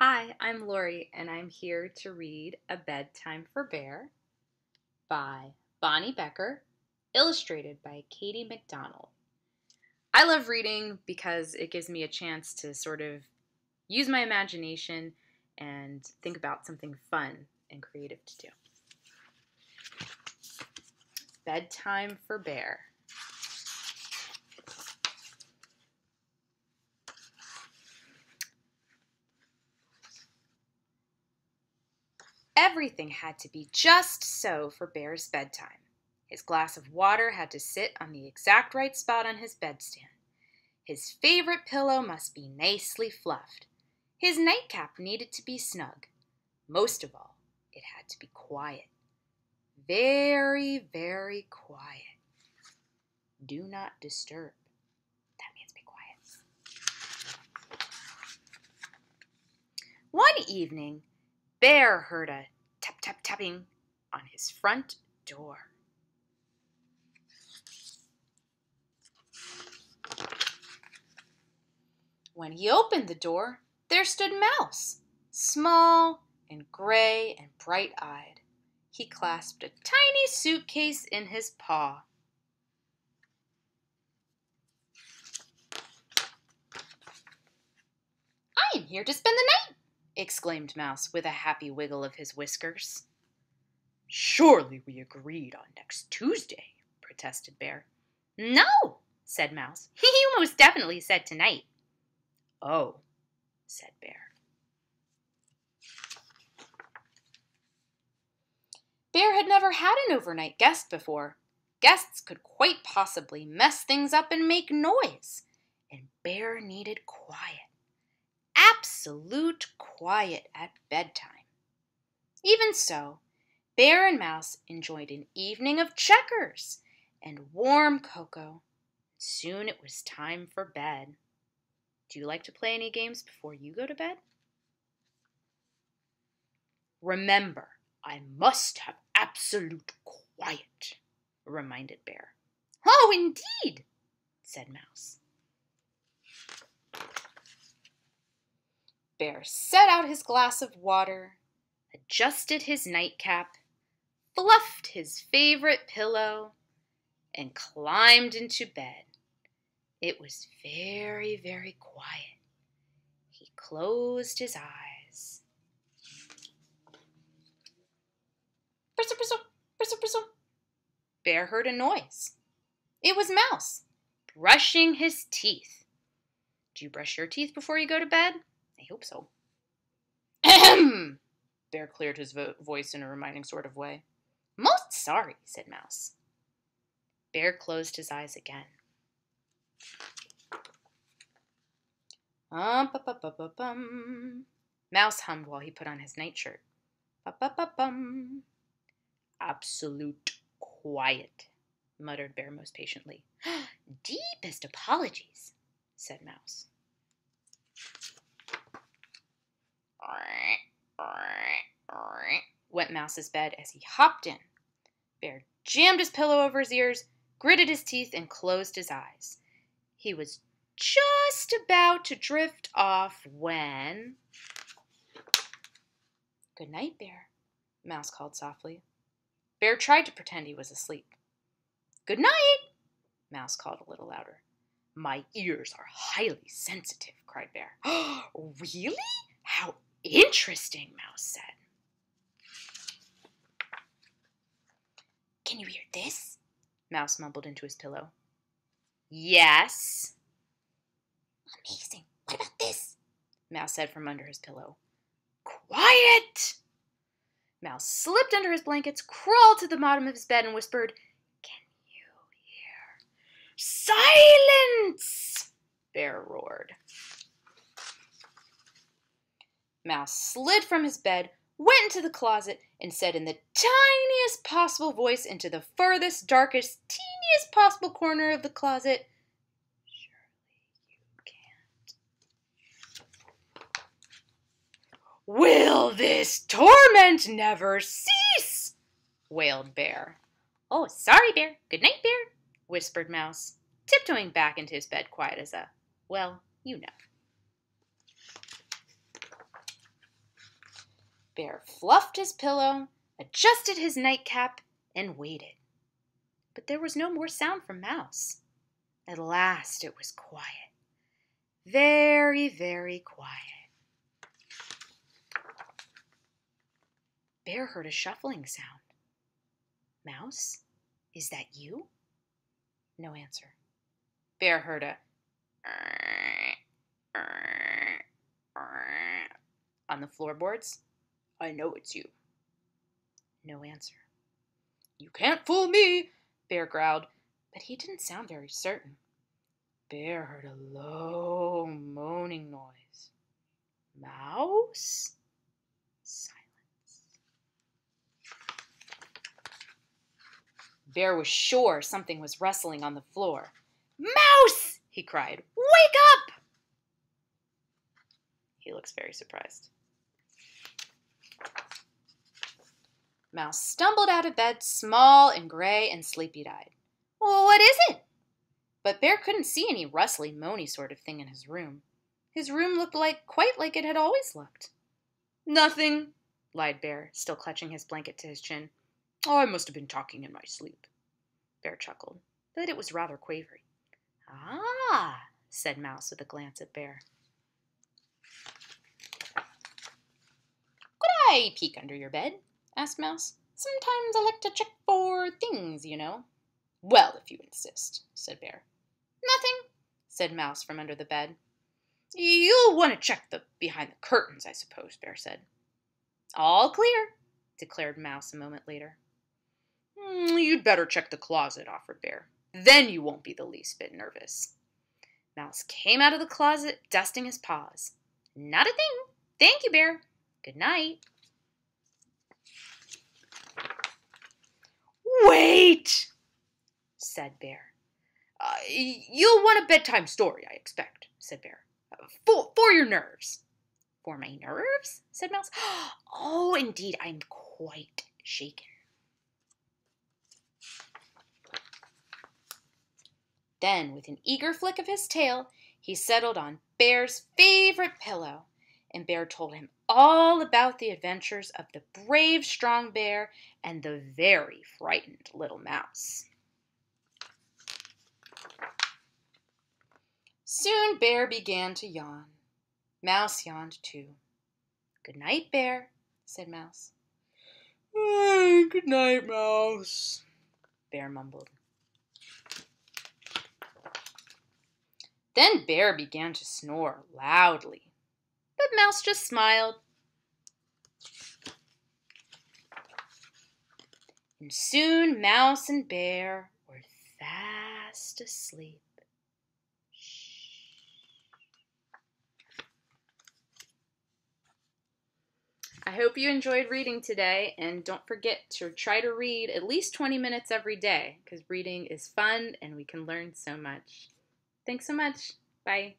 Hi, I'm Lori, and I'm here to read A Bedtime for Bear by Bonny Becker, illustrated by Katie McDonald. I love reading because it gives me a chance to sort of use my imagination and think about something fun and creative to do. Bedtime for Bear. Everything had to be just so for Bear's bedtime. His glass of water had to sit on the exact right spot on his bedstand. His favorite pillow must be nicely fluffed. His nightcap needed to be snug. Most of all, it had to be quiet. Very, very quiet. Do not disturb. That means be quiet. One evening, Bear heard a tap-tap-tapping on his front door. When he opened the door, there stood Mouse, small and gray and bright-eyed. He clasped a tiny suitcase in his paw. "I am here to spend the night," exclaimed Mouse with a happy wiggle of his whiskers. "Surely we agreed on next Tuesday," protested Bear. "No," said Mouse. "You most definitely said tonight." "Oh," said Bear. Bear had never had an overnight guest before. Guests could quite possibly mess things up and make noise, and Bear needed quiet. Absolute quiet at bedtime. Even so, Bear and Mouse enjoyed an evening of checkers and warm cocoa. Soon it was time for bed. Do you like to play any games before you go to bed? "Remember, I must have absolute quiet," reminded Bear. "Oh, indeed," said Mouse. Bear set out his glass of water, adjusted his nightcap, fluffed his favorite pillow, and climbed into bed. It was very, very quiet. He closed his eyes. Bristle, bristle, bristle, bristle. Bear heard a noise. It was Mouse, brushing his teeth. Do you brush your teeth before you go to bed? I hope so. Ahem! Bear cleared his voice in a reminding sort of way. "Most sorry," said Mouse. Bear closed his eyes again. Ba-ba-ba-ba-bum. Mouse hummed while he put on his nightshirt. Ba-ba-ba-bum. "Absolute quiet," muttered Bear most patiently. "Deepest apologies," said Mouse. Went Mouse's bed as he hopped in. Bear jammed his pillow over his ears, gritted his teeth, and closed his eyes. He was just about to drift off when... "Good night, Bear," Mouse called softly. Bear tried to pretend he was asleep. "Good night," Mouse called a little louder. "My ears are highly sensitive," cried Bear. "Really? How interesting," Mouse said. "Can you hear this?" Mouse mumbled into his pillow. "Yes." "Amazing. What about this?" Mouse said from under his pillow. "Quiet!" Mouse slipped under his blankets, crawled to the bottom of his bed, and whispered, "Can you hear?" "Silence!" Bear roared. Mouse slid from his bed, went into the closet, and said in the tiniest possible voice into the furthest, darkest, teeniest possible corner of the closet, "Surely you can't." "Will this torment never cease?" wailed Bear. "Oh, sorry, Bear. Good night, Bear," whispered Mouse, tiptoeing back into his bed quiet as a, well, you know. Bear fluffed his pillow, adjusted his nightcap, and waited. But there was no more sound from Mouse. At last it was quiet. Very, very quiet. Bear heard a shuffling sound. Mouse, is that you? No answer. Bear heard a on the floorboards. I know it's you. No answer. You can't fool me, Bear growled, but he didn't sound very certain. Bear heard a low moaning noise. Mouse? Silence. Bear was sure something was rustling on the floor. Mouse! He cried. Wake up! He looks very surprised. Mouse stumbled out of bed, small and gray and sleepy-eyed. Well, what is it? But Bear couldn't see any rustly, moany sort of thing in his room. His room looked quite like it had always looked. Nothing, lied Bear, still clutching his blanket to his chin. Oh, I must have been talking in my sleep. Bear chuckled, but it was rather quavery. Ah, said Mouse with a glance at Bear. Could I peek under your bed? Asked Mouse. Sometimes I like to check for things, you know. Well, if you insist, said Bear. Nothing, said Mouse from under the bed. You'll want to check behind the curtains, I suppose, Bear said. All clear, declared Mouse a moment later. You'd better check the closet, offered Bear. Then you won't be the least bit nervous. Mouse came out of the closet, dusting his paws. Not a thing. Thank you, Bear. Good night. Wait, said Bear. You'll want a bedtime story, I expect, said Bear. For your nerves. For my nerves? Said Mouse. Oh, indeed, I'm quite shaken. Then, with an eager flick of his tail, he settled on Bear's favorite pillow, and Bear told him all about the adventures of the brave, strong bear and the very frightened little mouse. Soon Bear began to yawn. Mouse yawned too. Good night, Bear, said Mouse. Good night, Mouse, Bear mumbled. Then Bear began to snore loudly, but Mouse just smiled. And soon Mouse and Bear were fast asleep. I hope you enjoyed reading today, and don't forget to try to read at least 20 minutes every day, because reading is fun and we can learn so much. Thanks so much. Bye.